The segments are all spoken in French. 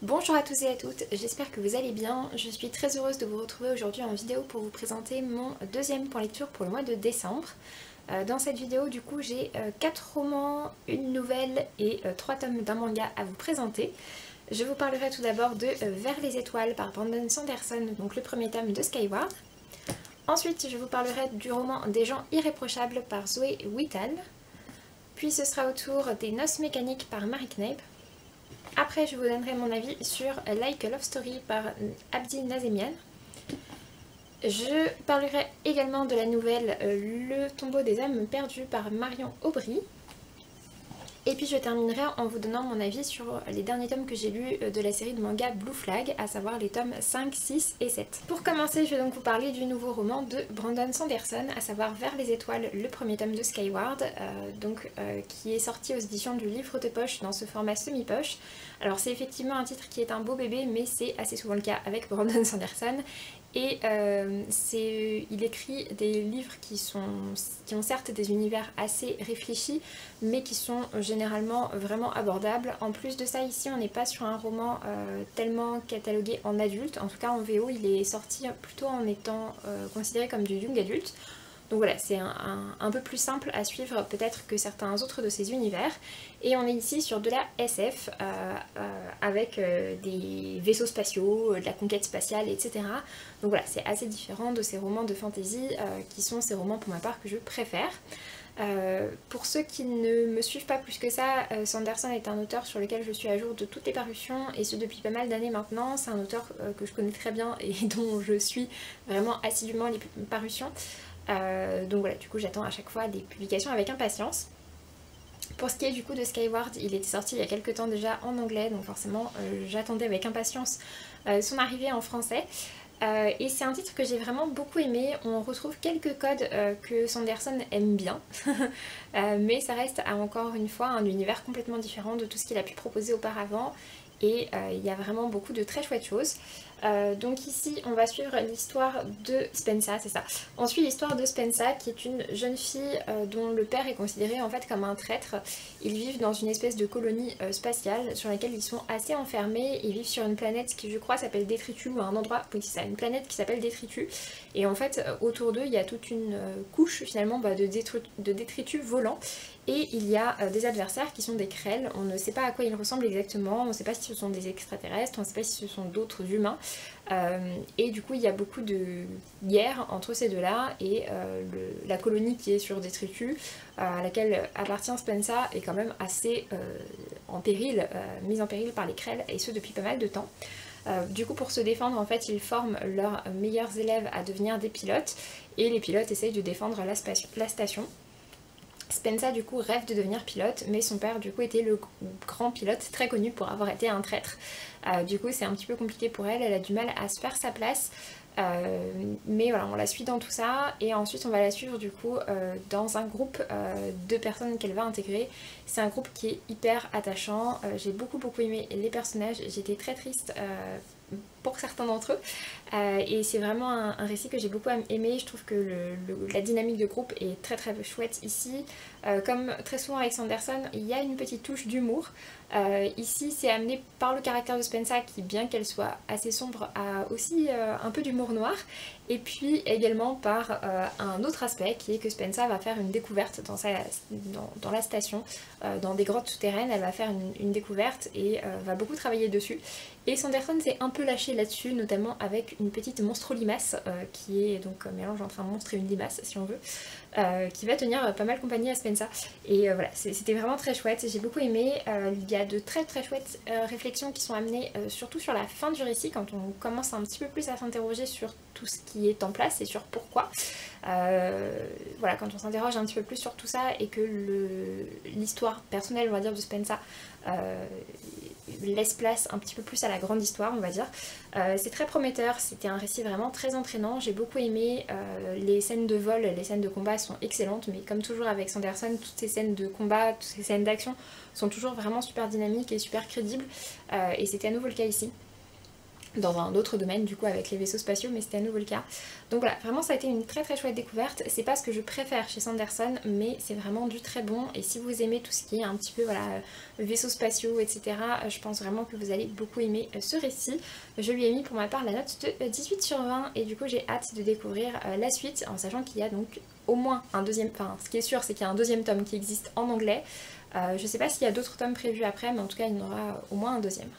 Bonjour à tous et à toutes, j'espère que vous allez bien. Je suis très heureuse de vous retrouver aujourd'hui en vidéo pour vous présenter mon deuxième point lecture pour le mois de décembre. Dans cette vidéo, du coup, j'ai 4 romans, une nouvelle et 3 tomes d'un manga à vous présenter. Je vous parlerai tout d'abord de Vers les étoiles par Brandon Sanderson, donc le premier tome de Skyward. Ensuite, je vous parlerai du roman Des gens irréprochables par Zoé Whittal. Puis ce sera au tour des Noces mécaniques par Marie Kneip. Après, je vous donnerai mon avis sur Like a Love Story par Abdi Nazemian. Je parlerai également de la nouvelle Le tombeau des âmes perdues par Marion Aubry. Et puis je terminerai en vous donnant mon avis sur les derniers tomes que j'ai lus de la série de manga Blue Flag, à savoir les tomes 5, 6 et 7. Pour commencer, je vais donc vous parler du nouveau roman de Brandon Sanderson, à savoir Vers les étoiles, le premier tome de Skyward, qui est sorti aux éditions du Livre de Poche dans ce format semi-poche. Alors c'est effectivement un titre qui est un beau bébé, mais c'est assez souvent le cas avec Brandon Sanderson. Et il écrit des livres qui ont certes des univers assez réfléchis, mais qui sont généralement vraiment abordables. En plus de ça, ici on n'est pas sur un roman tellement catalogué en adulte, en tout cas en VO il est sorti plutôt en étant considéré comme du young adulte. Donc voilà, c'est un peu plus simple à suivre peut-être que certains autres de ces univers. Et on est ici sur de la SF avec des vaisseaux spatiaux, de la conquête spatiale, etc. Donc voilà, c'est assez différent de ces romans de fantasy qui sont ces romans pour ma part que je préfère. Pour ceux qui ne me suivent pas plus que ça, Sanderson est un auteur sur lequel je suis à jour de toutes les parutions, et ce depuis pas mal d'années maintenant. C'est un auteur que je connais très bien et dont je suis vraiment assidûment les parutions. Donc voilà, du coup j'attends à chaque fois des publications avec impatience. Pour ce qui est du coup de Skyward, il était sorti il y a quelques temps déjà en anglais, donc forcément j'attendais avec impatience son arrivée en français. Et c'est un titre que j'ai vraiment beaucoup aimé. On retrouve quelques codes que Sanderson aime bien, mais ça reste encore une fois un univers complètement différent de tout ce qu'il a pu proposer auparavant. Et il y a vraiment beaucoup de très chouettes choses. Donc ici on va suivre l'histoire de Spensa, c'est ça. On suit l'histoire de Spensa qui est une jeune fille dont le père est considéré en fait comme un traître. Ils vivent dans une espèce de colonie spatiale sur laquelle ils sont assez enfermés. Ils vivent sur une planète qui je crois s'appelle Détritus, ou un endroit, oui c'est ça, une planète qui s'appelle Détritus. Et en fait autour d'eux il y a toute une couche finalement de détritus volants. Et il y a des adversaires qui sont des Krell. On ne sait pas à quoi ils ressemblent exactement, on ne sait pas si ce sont des extraterrestres, on ne sait pas si ce sont d'autres humains. Et du coup il y a beaucoup de guerre entre ces deux-là, et la colonie qui est sur Détritus, à laquelle appartient Spensa, est quand même assez en péril, mise en péril par les Krell, et ce depuis pas mal de temps. Du coup pour se défendre en fait ils forment leurs meilleurs élèves à devenir des pilotes, et les pilotes essayent de défendre la station. Spensa du coup rêve de devenir pilote, mais son père du coup était le grand pilote très connu pour avoir été un traître. Du coup c'est un petit peu compliqué pour elle, elle a du mal à se faire sa place. Mais voilà, on la suit dans tout ça, et ensuite on va la suivre du coup dans un groupe de personnes qu'elle va intégrer. C'est un groupe qui est hyper attachant, j'ai beaucoup aimé les personnages, j'étais très triste pour certains d'entre eux, et c'est vraiment un récit que j'ai beaucoup aimé. Je trouve que la dynamique de groupe est très chouette ici. Comme très souvent avec Sanderson, il y a une petite touche d'humour. Ici c'est amené par le caractère de Spensa qui, bien qu'elle soit assez sombre, a aussi un peu d'humour noir, et puis également par un autre aspect qui est que Spensa va faire une découverte dans la station, dans des grottes souterraines. Elle va faire une découverte et va beaucoup travailler dessus, et Sanderson s'est un peu lâché là-dessus, notamment avec une petite monstro-limace qui est donc un mélange entre un monstre et une limace si on veut, qui va tenir pas mal compagnie à Spensa. Et voilà, c'était vraiment très chouette, j'ai beaucoup aimé. Il y a de très chouettes réflexions qui sont amenées surtout sur la fin du récit, quand on commence un petit peu plus à s'interroger sur tout ce qui est en place et sur pourquoi. Voilà, quand on s'interroge un petit peu plus sur tout ça, et que l'histoire personnelle on va dire de Spensa laisse place un petit peu plus à la grande histoire on va dire. C'est très prometteur, c'était un récit vraiment très entraînant, j'ai beaucoup aimé. Les scènes de vol, les scènes de combat sont excellentes, mais comme toujours avec Sanderson, toutes ces scènes de combat, toutes ces scènes d'action sont toujours vraiment super dynamiques et super crédibles, et c'était à nouveau le cas ici. dans un autre domaine du coup avec les vaisseaux spatiaux, mais c'était à nouveau le cas. Donc voilà, vraiment ça a été une très très chouette découverte. C'est pas ce que je préfère chez Sanderson, mais c'est vraiment du très bon, et si vous aimez tout ce qui est un petit peu voilà vaisseaux spatiaux, etc., je pense vraiment que vous allez beaucoup aimer ce récit. Je lui ai mis pour ma part la note de 18 sur 20, et du coup j'ai hâte de découvrir la suite, en sachant qu'il y a donc au moins un deuxième, enfin ce qui est sûr c'est qu'il y a un deuxième tome qui existe en anglais. Je sais pas s'il y a d'autres tomes prévus après, mais en tout cas il y en aura au moins un deuxième.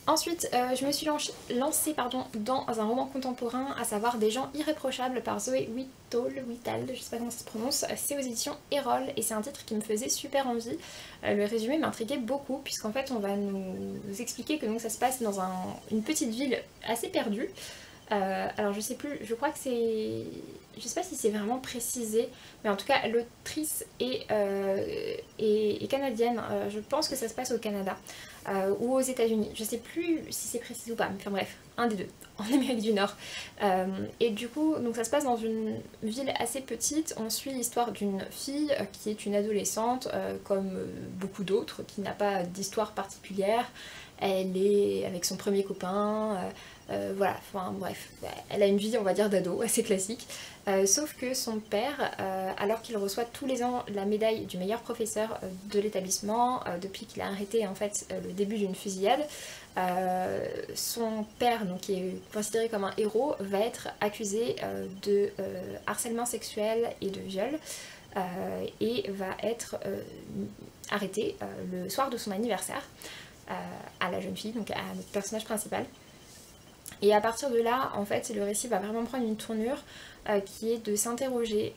Ensuite, je me suis lancée dans un roman contemporain, à savoir Des gens irréprochables par Zoé Whitall, je sais pas comment ça se prononce. C'est aux éditions Erol et c'est un titre qui me faisait super envie. Le résumé m'intriguait beaucoup, puisqu'en fait on va nous expliquer que donc ça se passe dans une petite ville assez perdue. Alors je sais plus, je crois que c'est... Je sais pas si c'est vraiment précisé, mais en tout cas l'autrice est canadienne. Je pense que ça se passe au Canada ou aux États-Unis. Je sais plus si c'est précisé ou pas, mais enfin bref, un des deux, en Amérique du Nord. Et du coup, donc ça se passe dans une ville assez petite. On suit l'histoire d'une fille qui est une adolescente, comme beaucoup d'autres, qui n'a pas d'histoire particulière. Elle est avec son premier copain, voilà, enfin bref, elle a une vie on va dire d'ado, assez classique, sauf que son père, alors qu'il reçoit tous les ans la médaille du meilleur professeur de l'établissement, depuis qu'il a arrêté en fait le début d'une fusillade, son père, donc qui est considéré comme un héros, va être accusé de harcèlement sexuel et de viol, et va être arrêté le soir de son anniversaire. À la jeune fille, donc à notre personnage principal. Et à partir de là, en fait, le récit va vraiment prendre une tournure qui est de s'interroger,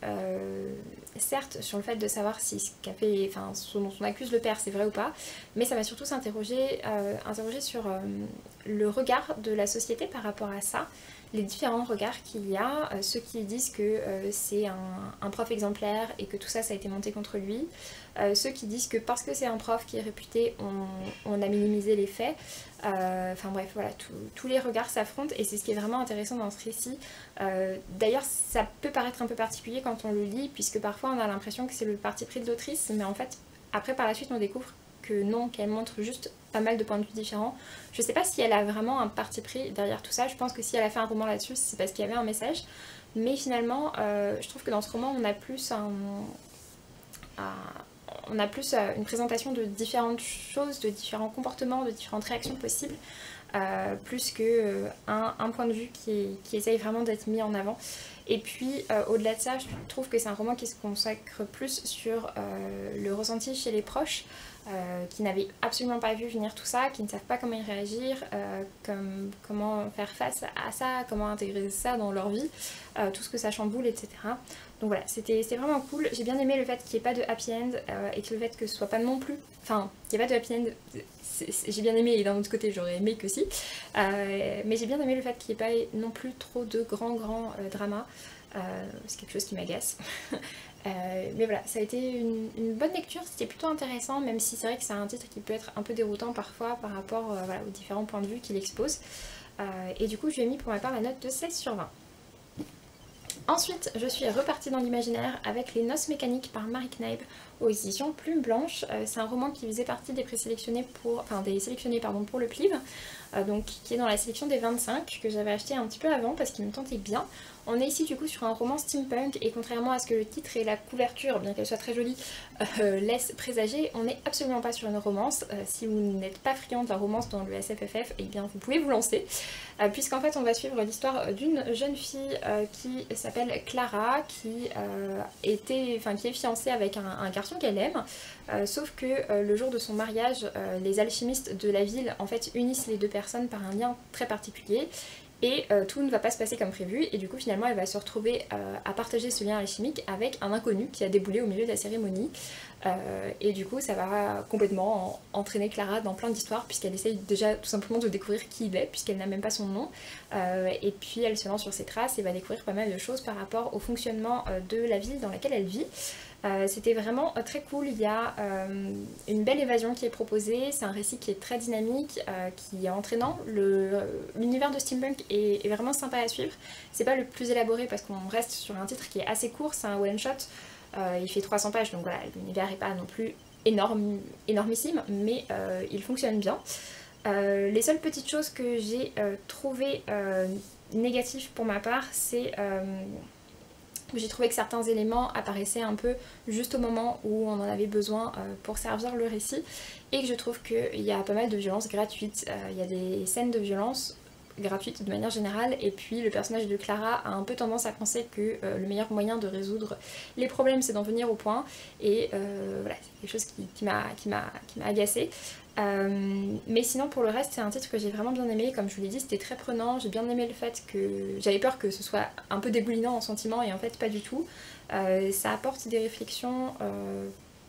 certes, sur le fait de savoir si ce qu'a fait, enfin, ce dont on accuse le père, c'est vrai ou pas, mais ça va surtout s'interroger sur le regard de la société par rapport à ça, les différents regards qu'il y a, ceux qui disent que c'est un prof exemplaire et que tout ça, ça a été monté contre lui, ceux qui disent que parce que c'est un prof qui est réputé, on a minimisé les faits. Enfin bref, voilà, tous les regards s'affrontent et c'est ce qui est vraiment intéressant dans ce récit. D'ailleurs, ça peut paraître un peu particulier quand on le lit, puisque parfois on a l'impression que c'est le parti pris de l'autrice, mais en fait, après par la suite, on découvre que non, qu'elle montre juste pas mal de points de vue différents. Je sais pas si elle a vraiment un parti pris derrière tout ça, je pense que si elle a fait un roman là-dessus, c'est parce qu'il y avait un message, mais finalement, je trouve que dans ce roman, on a plus une présentation de différentes choses, de différents comportements, de différentes réactions possibles, plus que un point de vue qui essaye vraiment d'être mis en avant. Et puis au-delà de ça, je trouve que c'est un roman qui se consacre plus sur le ressenti chez les proches, qui n'avaient absolument pas vu venir tout ça, qui ne savent pas comment y réagir, comment faire face à ça, comment intégrer ça dans leur vie, tout ce que ça chamboule, etc. Donc voilà, c'était vraiment cool. J'ai bien aimé le fait qu'il n'y ait pas de happy end, et que le fait que ce soit pas non plus... Enfin, qu'il n'y ait pas de happy end, j'ai bien aimé, et d'un autre côté j'aurais aimé que si. Mais j'ai bien aimé le fait qu'il n'y ait pas non plus trop de grands dramas. C'est quelque chose qui m'agace. Mais voilà, ça a été une bonne lecture, c'était plutôt intéressant, même si c'est vrai que c'est un titre qui peut être un peu déroutant parfois par rapport voilà, aux différents points de vue qu'il expose. Et du coup, je lui ai mis pour ma part la note de 16 sur 20. Ensuite, je suis repartie dans l'imaginaire avec Les Noces mécaniques par Marie Kneip aux éditions Plume Blanche. C'est un roman qui faisait partie des sélectionnés pour le PLIV, donc qui est dans la sélection des 25 que j'avais acheté un petit peu avant parce qu'il me tentait bien. On est ici du coup sur un roman steampunk et contrairement à ce que le titre et la couverture, bien qu'elle soit très jolie, laissent présager, on n'est absolument pas sur une romance. Si vous n'êtes pas friand de la romance dans le SFFF, eh bien vous pouvez vous lancer, puisqu'en fait on va suivre l'histoire d'une jeune fille qui s'appelle Clara, qui est fiancée avec un garçon qu'elle aime, sauf que le jour de son mariage, les alchimistes de la ville en fait unissent les deux personnes par un lien très particulier. Et tout ne va pas se passer comme prévu, et du coup finalement elle va se retrouver à partager ce lien alchimique avec un inconnu qui a déboulé au milieu de la cérémonie. Et du coup ça va complètement entraîner Clara dans plein d'histoires, puisqu'elle essaye déjà tout simplement de découvrir qui il est, puisqu'elle n'a même pas son nom. Et puis elle se lance sur ses traces et va découvrir pas mal de choses par rapport au fonctionnement de la ville dans laquelle elle vit. C'était vraiment très cool, il y a une belle évasion qui est proposée, c'est un récit qui est très dynamique, qui est entraînant, l'univers de steampunk est vraiment sympa à suivre. C'est pas le plus élaboré parce qu'on reste sur un titre qui est assez court, c'est un one shot, il fait 300 pages donc voilà, l'univers est pas non plus énormissime, mais il fonctionne bien. Les seules petites choses que j'ai trouvées négatives pour ma part, c'est j'ai trouvé que certains éléments apparaissaient un peu juste au moment où on en avait besoin pour servir le récit, et que je trouve qu'il y a pas mal de violences gratuites. Il y a des scènes de violence gratuites de manière générale, et puis le personnage de Clara a un peu tendance à penser que le meilleur moyen de résoudre les problèmes c'est d'en venir au point, et voilà, c'est quelque chose qui m'a agacée. Mais sinon pour le reste c'est un titre que j'ai vraiment bien aimé, comme je vous l'ai dit c'était très prenant, j'ai bien aimé le fait que j'avais peur que ce soit un peu dégoulinant en sentiments et en fait pas du tout. Ça apporte des réflexions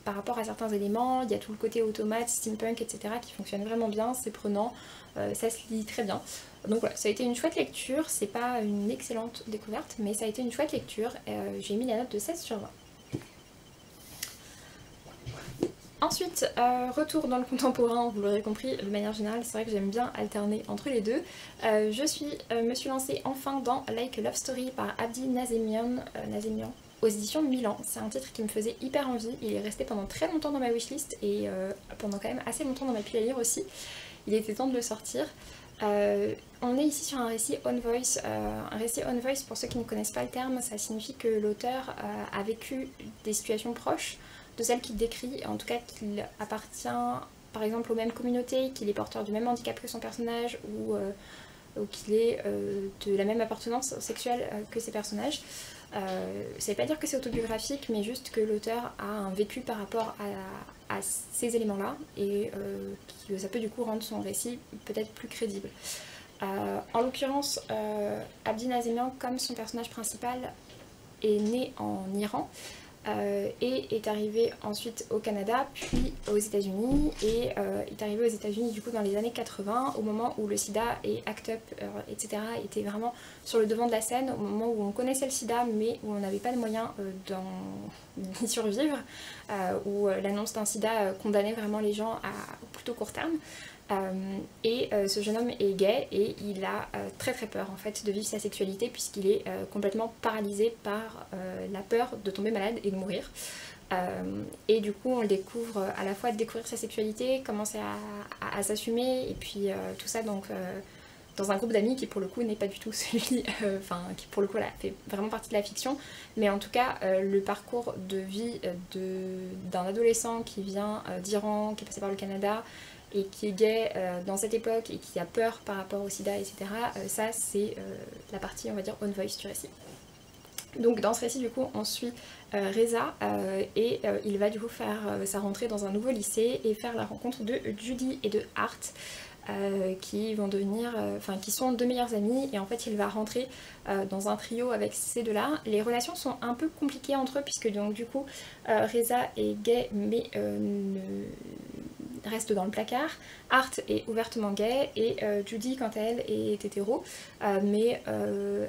par rapport à certains éléments, il y a tout le côté automate, steampunk etc qui fonctionne vraiment bien, c'est prenant, ça se lit très bien. Donc voilà, ça a été une chouette lecture, c'est pas une excellente découverte mais ça a été une chouette lecture, j'ai mis la note de 16/20. Ensuite, retour dans le contemporain, vous l'aurez compris, de manière générale, c'est vrai que j'aime bien alterner entre les deux. Me suis lancée enfin dans Like a Love Story par Abdi Nazemian, aux éditions Milan. C'est un titre qui me faisait hyper envie, il est resté pendant très longtemps dans ma wishlist et pendant quand même assez longtemps dans ma pile à lire aussi. Il était temps de le sortir. On est ici sur un récit on voice. Un récit on voice, pour ceux qui ne connaissent pas le terme, ça signifie que l'auteur a vécu des situations proches de celle qu'il décrit, en tout cas qu'il appartient par exemple aux mêmes communautés, qu'il est porteur du même handicap que son personnage ou qu'il est de la même appartenance sexuelle que ses personnages. Ça ne veut pas dire que c'est autobiographique, mais juste que l'auteur a un vécu par rapport à ces éléments-là et que ça peut du coup rendre son récit peut-être plus crédible. En l'occurrence, Abdi Nazemian, comme son personnage principal, est né en Iran. Et est arrivé ensuite au Canada puis aux États-Unis et est arrivé aux États-Unis du coup dans les années 80 au moment où le sida et ACT UP etc étaient vraiment sur le devant de la scène, au moment où on connaissait le sida mais où on n'avait pas de moyens d'y survivre, où l'annonce d'un sida condamnait vraiment les gens à plutôt court terme. Ce jeune homme est gay et il a très peur en fait de vivre sa sexualité puisqu'il est complètement paralysé par la peur de tomber malade et de mourir. Et du coup on le découvre à la fois de découvrir sa sexualité, commencer à s'assumer et puis tout ça donc dans un groupe d'amis qui pour le coup n'est pas du tout celui, qui pour le coup là, fait vraiment partie de la fiction, mais en tout cas le parcours de vie d'un adolescent qui vient d'Iran, qui est passé par le Canada et qui est gay dans cette époque et qui a peur par rapport au sida, etc. Ça c'est la partie on va dire on voice du récit. Donc dans ce récit du coup on suit Reza et il va du coup faire sa rentrée dans un nouveau lycée et faire la rencontre de Judy et de Art qui vont devenir, qui sont deux meilleurs amis et en fait il va rentrer dans un trio avec ces deux-là. Les relations sont un peu compliquées entre eux puisque donc du coup Reza est gay mais reste dans le placard, Art est ouvertement gay et Judy quant à elle est hétéro mais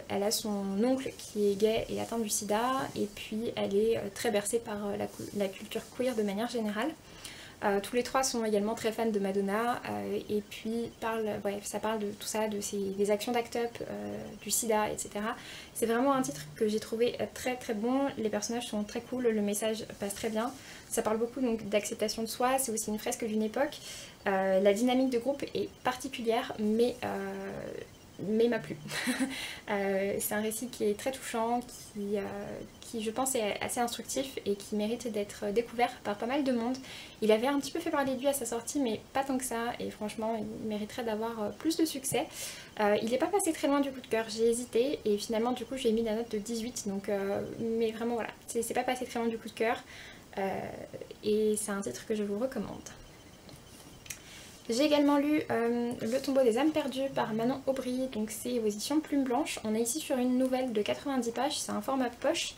elle a son oncle qui est gay et atteint du sida et puis elle est très bercée par la culture queer de manière générale. Tous les trois sont également très fans de Madonna et puis ça parle de tout ça, des actions d'ACT UP, du sida, etc. C'est vraiment un titre que j'ai trouvé très bon, les personnages sont très cool, le message passe très bien. Ça parle beaucoup donc d'acceptation de soi, c'est aussi une fresque d'une époque. La dynamique de groupe est particulière mais m'a plu. C'est un récit qui est très touchant, qui je pense est assez instructif et qui mérite d'être découvert par pas mal de monde. Il avait un petit peu fait parler de lui à sa sortie mais pas tant que ça et franchement il mériterait d'avoir plus de succès. Il n'est pas passé très loin du coup de cœur, j'ai hésité et finalement du coup j'ai mis la note de 18 donc mais vraiment voilà, c'est pas passé très loin du coup de cœur et c'est un titre que je vous recommande. J'ai également lu Le tombeau des âmes perdues par Manon Aubry, donc c'est aux éditions Plume Blanche. On est ici sur une nouvelle de 90 pages, c'est un format poche.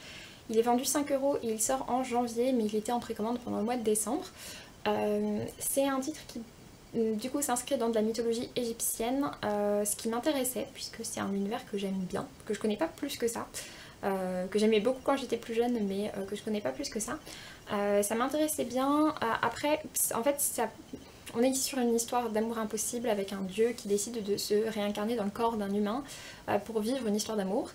Il est vendu 5 € et il sort en janvier, mais il était en précommande pendant le mois de décembre. C'est un titre qui du coup s'inscrit dans de la mythologie égyptienne, ce qui m'intéressait puisque c'est un univers que j'aime bien, que je connais pas plus que ça. Que j'aimais beaucoup quand j'étais plus jeune mais que je connais pas plus que ça. Ça m'intéressait bien, après en fait on est ici sur une histoire d'amour impossible avec un dieu qui décide de se réincarner dans le corps d'un humain pour vivre une histoire d'amour.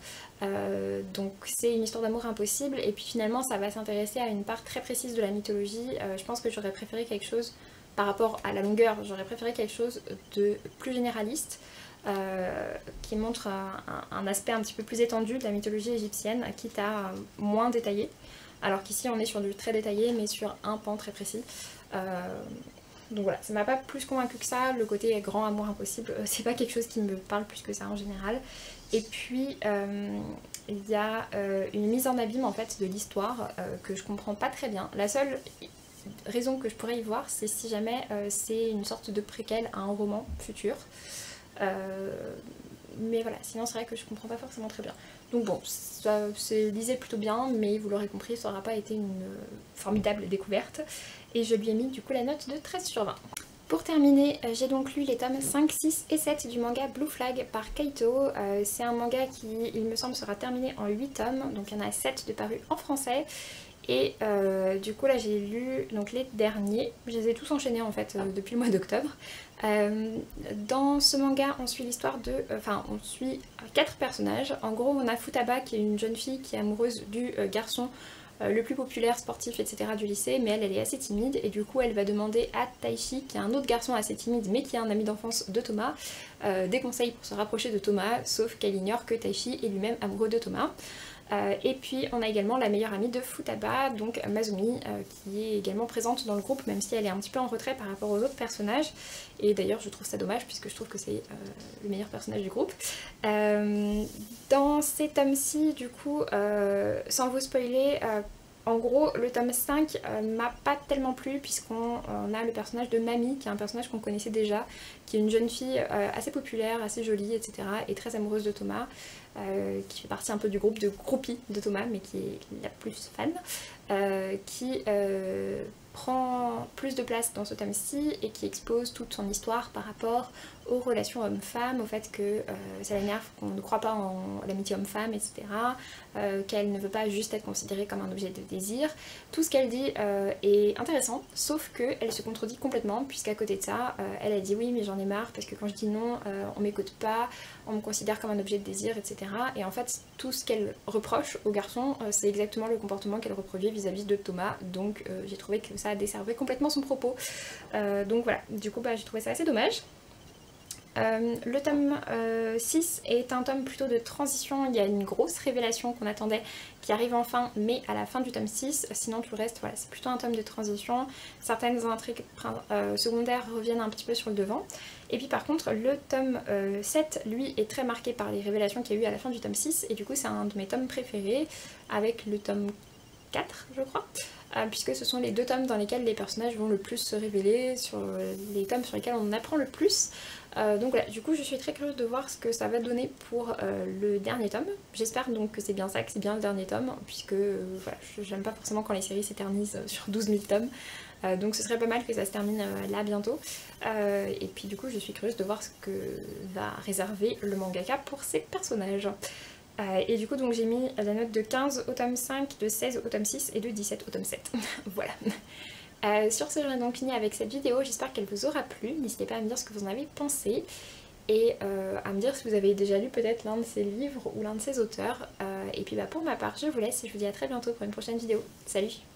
Donc c'est une histoire d'amour impossible et puis finalement ça va s'intéresser à une part très précise de la mythologie. Je pense que j'aurais préféré quelque chose par rapport à la longueur, j'aurais préféré quelque chose de plus généraliste, qui montre un aspect un petit peu plus étendu de la mythologie égyptienne, quitte à moins détaillé. Alors qu'ici on est sur du très détaillé mais sur un pan très précis. Donc voilà, ça m'a pas plus convaincu que ça, le côté grand amour impossible, c'est pas quelque chose qui me parle plus que ça en général. Et puis il y a une mise en abîme en fait de l'histoire que je comprends pas très bien. La seule raison que je pourrais y voir, c'est si jamais c'est une sorte de préquel à un roman futur. Mais voilà, sinon c'est vrai que je comprends pas forcément très bien. Donc bon, ça c'est lisez plutôt bien, mais vous l'aurez compris, ça n'aura pas été une formidable découverte. Et je lui ai mis du coup la note de 13/20. Pour terminer, j'ai donc lu les tomes 5, 6 et 7 du manga Blue Flag par Kaito. C'est un manga qui, il me semble, sera terminé en 8 tomes, donc il y en a 7 de parus en français. Et du coup là j'ai lu donc les derniers, je les ai tous enchaînés en fait depuis le mois d'octobre. Dans ce manga on suit l'histoire de, on suit 4 personnages. En gros on a Futaba qui est une jeune fille qui est amoureuse du garçon le plus populaire, sportif, etc. du lycée, mais elle est assez timide et du coup elle va demander à Taishi, qui est un autre garçon assez timide mais qui est un ami d'enfance de Thomas, des conseils pour se rapprocher de Thomas, sauf qu'elle ignore que Taishi est lui-même amoureux de Thomas. Et puis on a également la meilleure amie de Futaba, donc Masumi, qui est également présente dans le groupe, même si elle est un petit peu en retrait par rapport aux autres personnages. Et d'ailleurs je trouve ça dommage puisque je trouve que c'est le meilleur personnage du groupe. Dans ces tomes-ci, du coup, sans vous spoiler, en gros, le tome 5 m'a pas tellement plu puisqu'on a le personnage de Mami, qui est un personnage qu'on connaissait déjà, qui est une jeune fille assez populaire, assez jolie, etc. et très amoureuse de Thomas, qui fait partie un peu du groupe de groupies de Thomas, mais qui est la plus fan, qui prend plus de place dans ce tome-ci et qui expose toute son histoire par rapport aux relations hommes-femmes, au fait que ça l'énerve qu'on ne croit pas en l'amitié homme-femme, etc. Qu'elle ne veut pas juste être considérée comme un objet de désir. Tout ce qu'elle dit est intéressant, sauf qu'elle se contredit complètement, puisqu'à côté de ça, elle a dit oui mais j'en ai marre, parce que quand je dis non, on m'écoute pas, on me considère comme un objet de désir, etc. Et en fait, tout ce qu'elle reproche au garçon, c'est exactement le comportement qu'elle reproduit vis-à-vis de Thomas, donc j'ai trouvé que ça a desservi complètement son propos. Donc voilà, du coup j'ai trouvé ça assez dommage. Le tome 6 est un tome plutôt de transition, il y a une grosse révélation qu'on attendait qui arrive enfin, mais à la fin du tome 6, sinon tout le reste, voilà, c'est plutôt un tome de transition. Certaines intrigues secondaires reviennent un petit peu sur le devant. Et puis par contre, le tome 7, lui, est très marqué par les révélations qu'il y a eu à la fin du tome 6, et du coup c'est un de mes tomes préférés, avec le tome 4, je crois. Puisque ce sont les 2 tomes dans lesquels les personnages vont le plus se révéler, sur les tomes sur lesquels on apprend le plus. Donc voilà, du coup je suis très curieuse de voir ce que ça va donner pour le dernier tome. J'espère donc que c'est bien ça, que c'est bien le dernier tome, puisque voilà, j'aime pas forcément quand les séries s'éternisent sur 12 000 tomes. Donc ce serait pas mal que ça se termine là bientôt. Et puis du coup je suis curieuse de voir ce que va réserver le mangaka pour ses personnages. Et du coup donc j'ai mis la note de 15 au tome 5, de 16 au tome 6 et de 17 au tome 7. Voilà. Sur ce, j'en ai donc fini avec cette vidéo, j'espère qu'elle vous aura plu. N'hésitez pas à me dire ce que vous en avez pensé et à me dire si vous avez déjà lu peut-être l'un de ces livres ou l'un de ces auteurs. Et puis pour ma part, je vous laisse et je vous dis à très bientôt pour une prochaine vidéo. Salut!